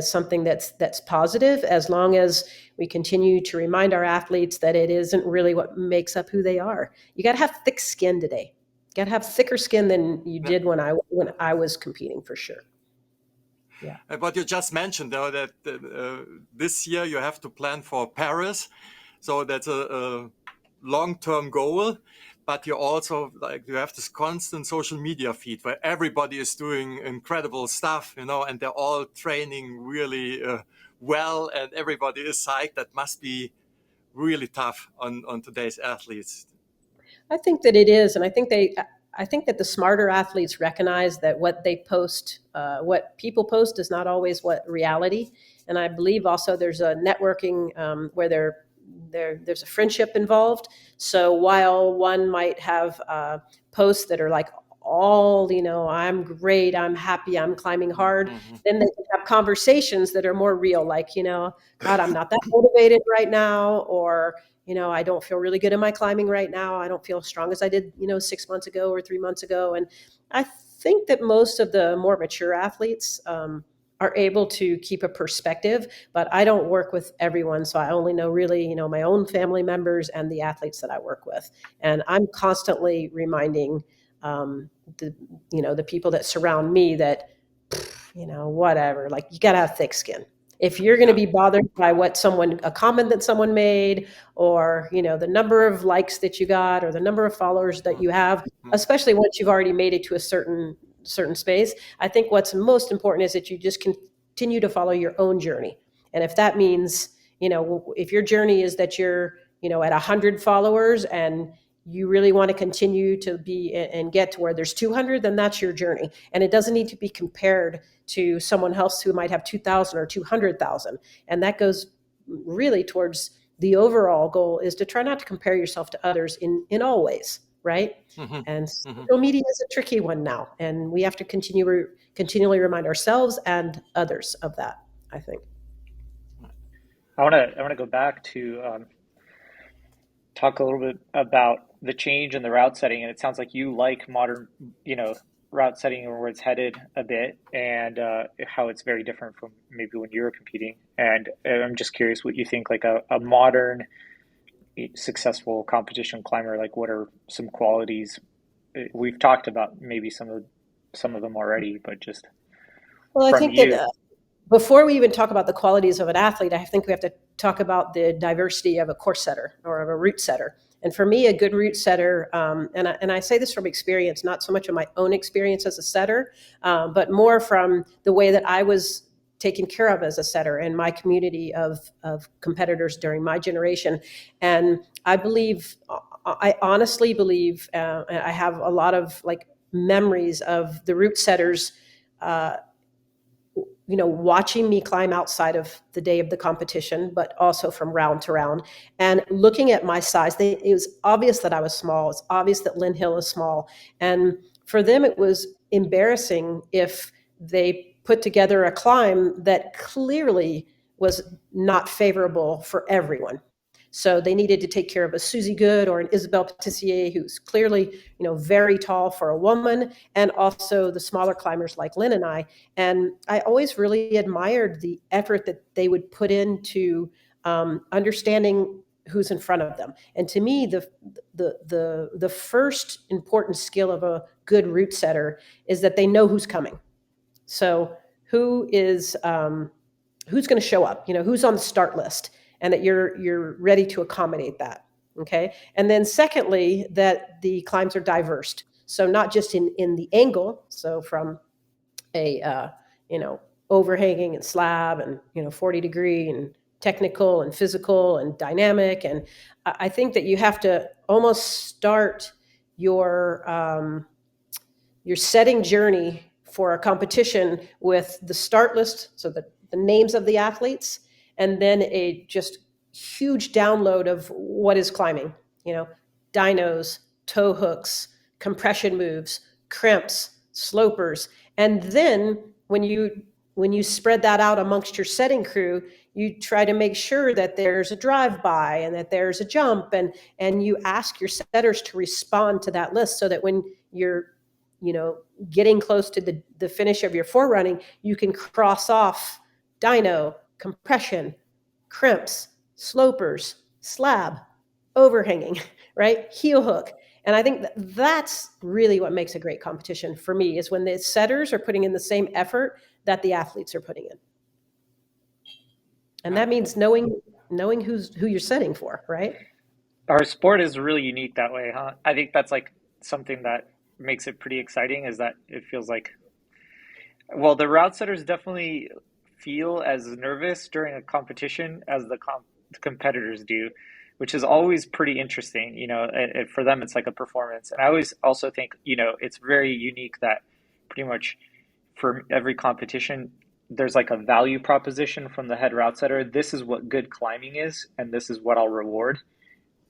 something that's positive, as long as we continue to remind our athletes that it isn't really what makes up who they are. You got to have thick skin today. You got to have thicker skin than you did when I was competing, for sure. Yeah. But you just mentioned, though, that this year you have to plan for Paris. So that's a long-term goal. But you also you have this constant social media feed where everybody is doing incredible stuff, and they're all training really well, and everybody is psyched. That must be really tough on today's athletes. I think that it is, and I think that the smarter athletes recognize that what they post, what people post, is not always what reality. And I believe also there's a networking where there's a friendship involved. So while one might have posts that are like all, I'm great, I'm happy, I'm climbing hard, then they can have conversations that are more real, like, God, I'm not that motivated right now, or, I don't feel really good in my climbing right now. I don't feel as strong as I did, 6 months ago or 3 months ago. And I think that most of the more mature athletes are able to keep a perspective, but I don't work with everyone. So I only know really, my own family members and the athletes that I work with. And I'm constantly reminding the people that surround me that, whatever, like, you got to have thick skin. If you're going to be bothered by a comment that someone made, or, the number of likes that you got, or the number of followers that you have, especially once you've already made it to a certain space, I think what's most important is that you just continue to follow your own journey. And if that means, if your journey is that you're, at 100 followers and you really want to continue to be and get to where there's 200, then that's your journey. And it doesn't need to be compared to someone else who might have 2,000 or 200,000. And that goes really towards the overall goal, is to try not to compare yourself to others in all ways. Right. And social media is a tricky one now, and we have to continually remind ourselves and others of that, I think. I want to go back to talk a little bit about the change in the route setting. And it sounds like you like modern, route setting and where it's headed a bit, and how it's very different from maybe when you were competing. And I'm just curious what you think, like a modern successful competition climber, like what are some qualities? We've talked about maybe some of them already, but just Well, I from think that you. before we even talk about the qualities of an athlete, I think we have to talk about the diversity of a course setter or of a route setter. And for me, a good route setter, and I say this from experience, not so much of my own experience as a setter, but more from the way that I was taken care of as a setter and my community of competitors during my generation. And I honestly believe, I have a lot of like memories of the route setters, uh, watching me climb outside of the day of the competition, but also from round to round and looking at my size. It was obvious that I was small. It's obvious that Lynn Hill is small. And for them, it was embarrassing if they put together a climb that clearly was not favorable for everyone. So they needed to take care of a Susie Good or an Isabelle Patissier, who's clearly, very tall for a woman, and also the smaller climbers like Lynn and I. And I always really admired the effort that they would put into understanding who's in front of them. And to me, the first important skill of a good route setter is that they know who's coming. So who's going to show up, who's on the start list, and that you're ready to accommodate that. Okay. And then secondly, that the climbs are diverse. So not just in the angle, so from a overhanging and slab and 40-degree and technical and physical and dynamic. And I think that you have to almost start your setting journey for a competition with the start list, so the names of the athletes, and then a just huge download of what is climbing, dynos, toe hooks, compression moves, crimps, slopers. And then when you spread that out amongst your setting crew, you try to make sure that there's a drive-by and that there's a jump, and you ask your setters to respond to that list, so that when you're getting close to the finish of your forerunning, you can cross off dyno, compression, crimps, slopers, slab, overhanging, right? Heel hook. And I think that's really what makes a great competition for me, is when the setters are putting in the same effort that the athletes are putting in. And that means knowing who you're setting for, right? Our sport is really unique that way, huh? I think that's like something that makes it pretty exciting, is that it feels like, well, the route setters definitely feel as nervous during a competition as the competitors do, which is always pretty interesting. For them, it's like a performance. And I always also think, it's very unique that pretty much for every competition, there's like a value proposition from the head route setter. This is what good climbing is, and this is what I'll reward.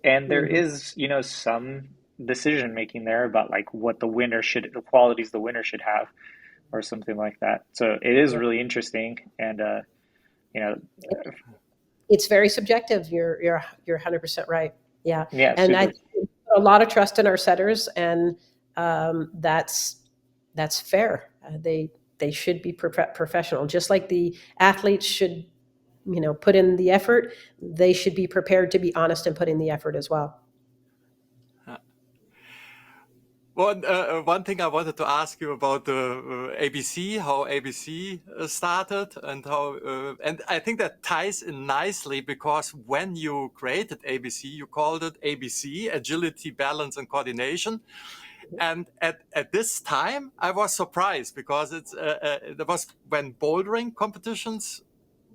And there Mm-hmm. is, some decision making there about like what the qualities the winner should have, or something like that. So it is Yeah. really interesting, and you know, It's very subjective. You're 100% right. Yeah. yeah, And I super. put a lot of trust in our setters, and that's fair. They should be professional, just like the athletes should, put in the effort. They should be prepared to be honest and put in the effort as well. One thing I wanted to ask you about the ABC, how ABC started, and I think that ties in nicely, because when you created ABC, you called it ABC, Agility, Balance, and Coordination. And at this time, I was surprised, because there was when bouldering competitions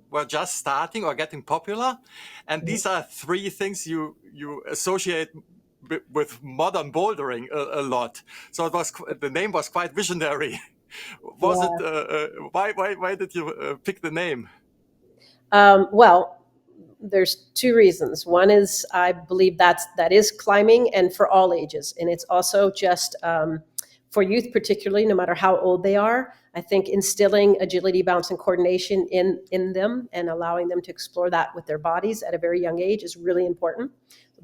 were just starting or getting popular, and these are three things you associate with modern bouldering a lot. So the name was quite visionary. Was it? Yeah. Why did you pick the name? Well, there's two reasons. One is I believe that is climbing, and for all ages, and it's also just for youth, particularly, no matter how old they are. I think instilling agility, balance, and coordination in them, and allowing them to explore that with their bodies at a very young age, is really important.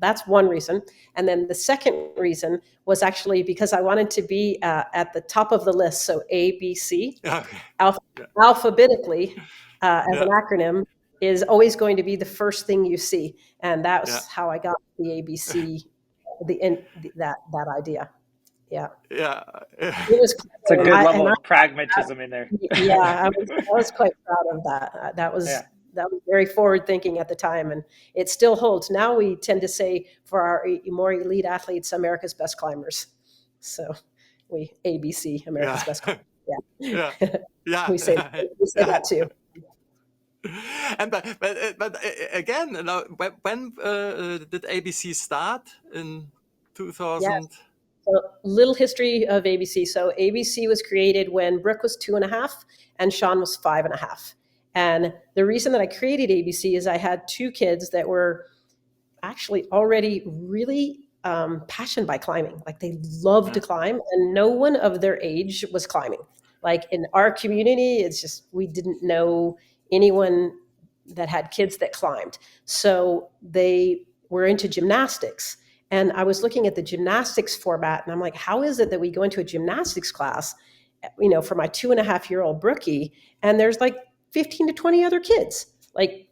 that's one reason. And then the second reason was actually because I wanted to be at the top of the list. So ABC, Okay. alph- Yeah. alphabetically, as Yeah. an acronym, is always going to be the first thing you see. And Yeah. that's how I got the ABC, that idea. Yeah. Yeah. It was It's a cool. good level of pragmatism in there. Yeah, I was quite proud of that. Yeah. That was very forward thinking at the time, and it still holds. Now we tend to say for our more elite athletes, America's best climbers. So we ABC, America's Yeah. best climbers. Yeah. Yeah, Yeah. we say Yeah. that too. And again, when did ABC start in Yes. 2000? So little history of ABC. So ABC was created when Brooke was 2.5 and Sean was 5.5. And the reason that I created ABC is I had two kids that were actually already really passionate by climbing. Like they loved to Yeah. climb, and no one of their age was climbing. Like in our community, it's just we didn't know anyone that had kids that climbed. So they were into gymnastics. And I was looking at the gymnastics format, and I'm like, how is it that we go into a gymnastics class, for my 2.5-year-old Brookie, and there's like 15 to 20 other kids? Like,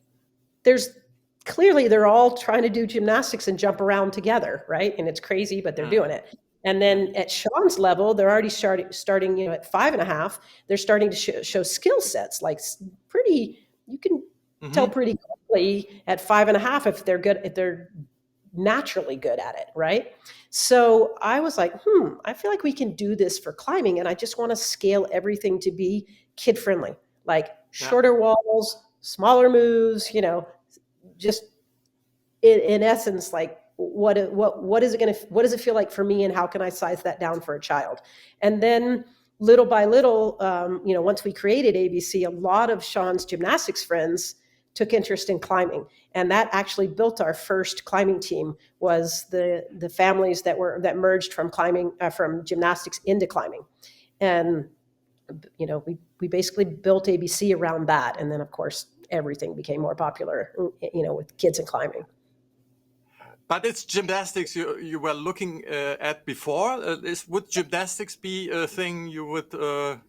there's clearly they're all trying to do gymnastics and jump around together, right? And it's crazy, but they're Mm. doing it. And then at Sean's level, they're already starting, at 5.5, they're starting to show skill sets, like pretty, you can tell Mm-hmm. pretty quickly at 5.5 if they're good, if they're naturally good at it, right? So I was like, I feel like we can do this for climbing, and I just want to scale everything to be kid friendly, like Yeah. shorter walls, smaller moves, just in essence, like what is it what does it feel like for me, and how can I size that down for a child? And then little by little, once we created ABC, a lot of Sean's gymnastics friends took interest in climbing, and that actually built our first climbing team. Was the families that merged from climbing, from gymnastics into climbing, and we basically built ABC around that, and then of course everything became more popular, with kids and climbing. But it's gymnastics you were looking at before. Would gymnastics be a thing you would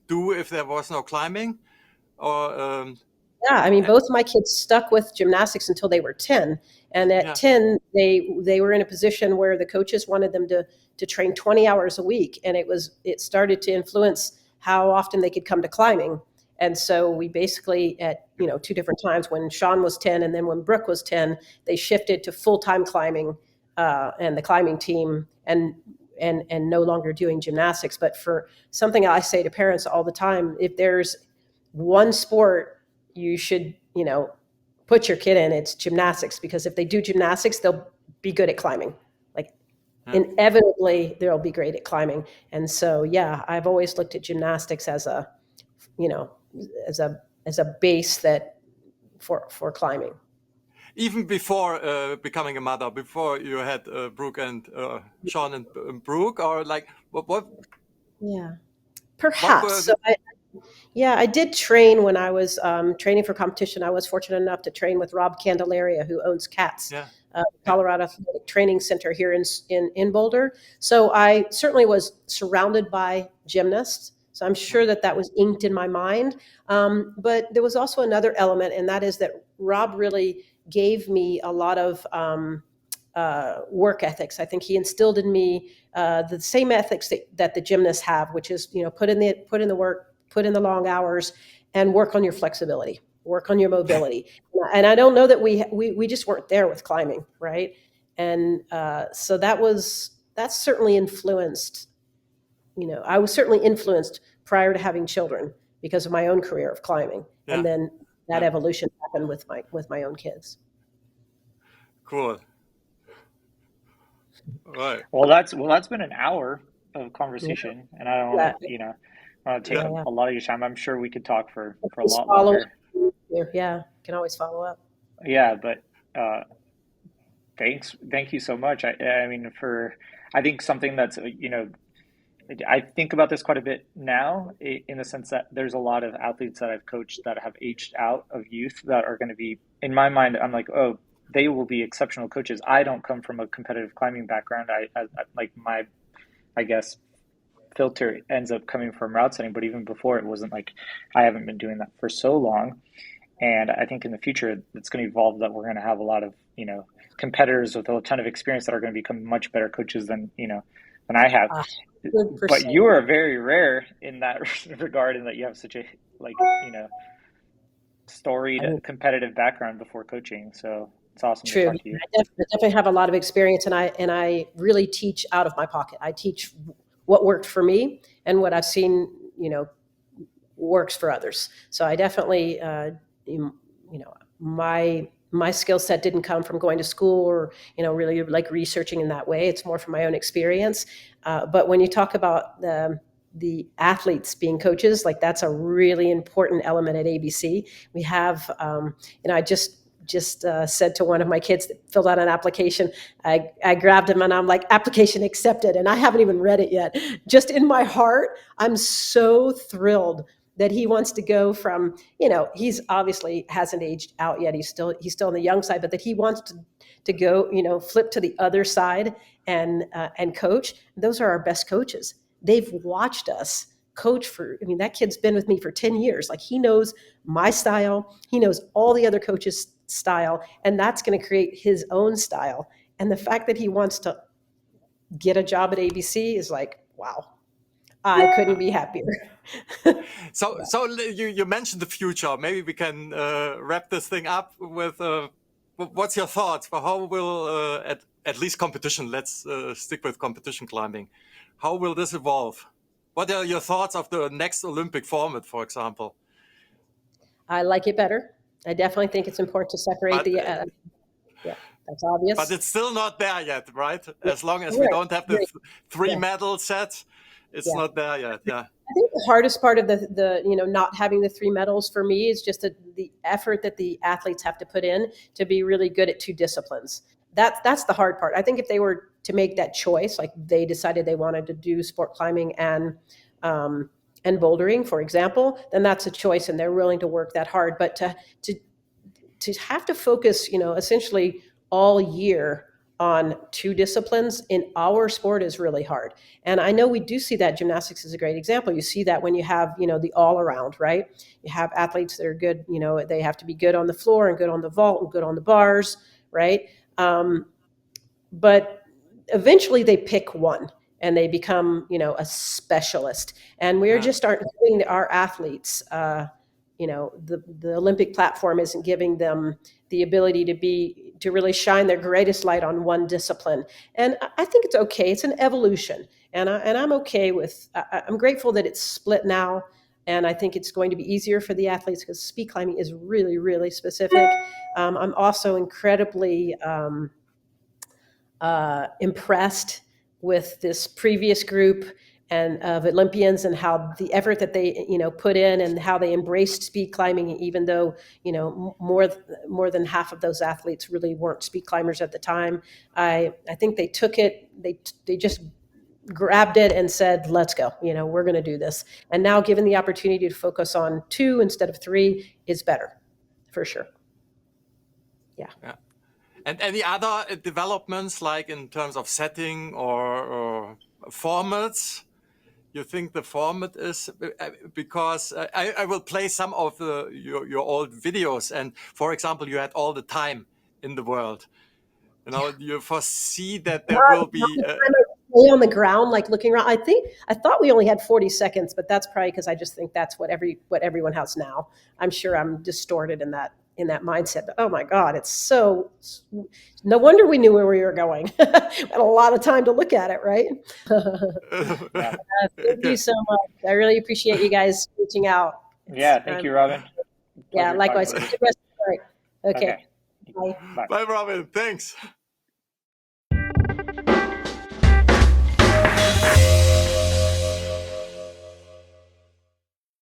do if there was no climbing? Or Yeah, I mean, both my kids stuck with gymnastics until they were 10, and at yeah. 10 they were in a position where the coaches wanted them to train 20 hours a week, and it started to influence how often they could come to climbing. And so we basically, at two different times, when Sean was 10 and then when Brooke was 10, they shifted to full-time climbing, and the climbing team, and no longer doing gymnastics. But for something I say to parents all the time, if there's one sport you should, put your kid in, it's gymnastics, because if they do gymnastics, they'll be good at climbing. Like Yeah. inevitably they'll be great at climbing. And so, yeah, I've always looked at gymnastics as a, as a base that for climbing. Even before becoming a mother, before you had Brooke and Sean and Brooke, or like what? Yeah, What were perhaps. So the, I did train when I was training for competition. I was fortunate enough to train with Rob Candelaria, who owns CATS, yeah. Colorado Athletic Training Center here in Boulder. So I certainly was surrounded by gymnasts. So I'm sure that was inked in my mind. But there was also another element, and that is that Rob really gave me a lot of work ethics. I think he instilled in me the same ethics that the gymnasts have, which is, put in the work, put in the long hours, and work on your flexibility, work on your mobility. And I don't know that we just weren't there with climbing, right? And so that certainly influenced. I was certainly influenced prior to having children because of my own career of climbing, Yeah. and then that Yeah. evolution happened with my own kids. Cool. Right. Well, that's been an hour of conversation, and I don't Yeah, want to take Yeah. yeah. a lot of your time. I'm sure we could talk for a Just lot follow longer. up. Yeah, can always follow up. Yeah, but thank you so much. I mean, I think something that's I think about this quite a bit now, in the sense that there's a lot of athletes that I've coached that have aged out of youth that are going to be, in my mind, I'm like, oh, they will be exceptional coaches. I don't come from a competitive climbing background. I like my, I guess, filter ends up coming from route setting, but even before it wasn't like I haven't been doing that for so long. And I think in the future it's going to evolve that we're going to have a lot of, competitors with a ton of experience that are going to become much better coaches than I have. 100%. But you are very rare in that regard, in that you have such a storied competitive background before coaching. So it's awesome to True. talk to you. I definitely have a lot of experience, and I really teach out of my pocket. I teach what worked for me and what I've seen, works for others. So I definitely, my skill set didn't come from going to school or, really like researching in that way. It's more from my own experience. But when you talk about the athletes being coaches, like that's a really important element at ABC. We have, I just said to one of my kids that filled out an application, I grabbed him and I'm like, application accepted. And I haven't even read it yet. Just in my heart, I'm so thrilled that he wants to go from, he's obviously hasn't aged out yet. He's still on the young side, but that he wants to go, flip to the other side and coach. Those are our best coaches. They've watched us coach that kid's been with me for 10 years. Like, he knows my style. He knows all the other coaches' style, and that's going to create his own style. And the fact that he wants to get a job at ABC is like, wow, I couldn't be happier. So you mentioned the future. Maybe we can wrap this thing up with what's your thoughts for how will at least competition? Let's stick with competition climbing. How will this evolve? What are your thoughts of the next Olympic format, for example? I like it better. I definitely think it's important to separate yeah, that's obvious. But it's still not there yet, right? As long as we don't have the three medal set, it's not there yet. Yeah. I think the hardest part of the not having the three medals for me is just the effort that the athletes have to put in to be really good at two disciplines. That's the hard part. I think if they were to make that choice, like they decided they wanted to do sport climbing and bouldering, for example, then that's a choice and they're willing to work that hard. But to have to focus, essentially all year on two disciplines in our sport is really hard. And I know we do see that. Gymnastics is a great example. You see that when you have, the all around, right? You have athletes that are good, they have to be good on the floor and good on the vault and good on the bars, right? But eventually they pick one and they become, a specialist. And we just aren't giving our athletes, the Olympic platform isn't giving them the ability to really shine their greatest light on one discipline. And I think it's okay. It's an evolution. And I'm okay with, I'm grateful that it's split now. And I think it's going to be easier for the athletes because speed climbing is really, really specific. I'm also incredibly impressed with this previous group and of Olympians and how the effort that they put in and how they embraced speed climbing, even though more than half of those athletes really weren't speed climbers at the time. I think they took it, they just grabbed it and said, let's go, we're going to do this. And now given the opportunity to focus on two instead of three is better, for sure. Yeah. And any other developments, like in terms of setting or formats? You think the format is, because I will play some of your old videos, and for example, you had all the time in the world. You foresee that there will be on the ground, like looking around. I thought we only had 40 seconds, but that's probably because I just think that's what everyone has now. I'm sure I'm distorted in that mindset, but oh my God, it's so, no wonder we knew where we were going. We had a lot of time to look at it, right? Thank you so much. I really appreciate you guys reaching out. Thank you, Robyn. Yeah, likewise. Okay. Bye. Bye, Robyn. Thanks.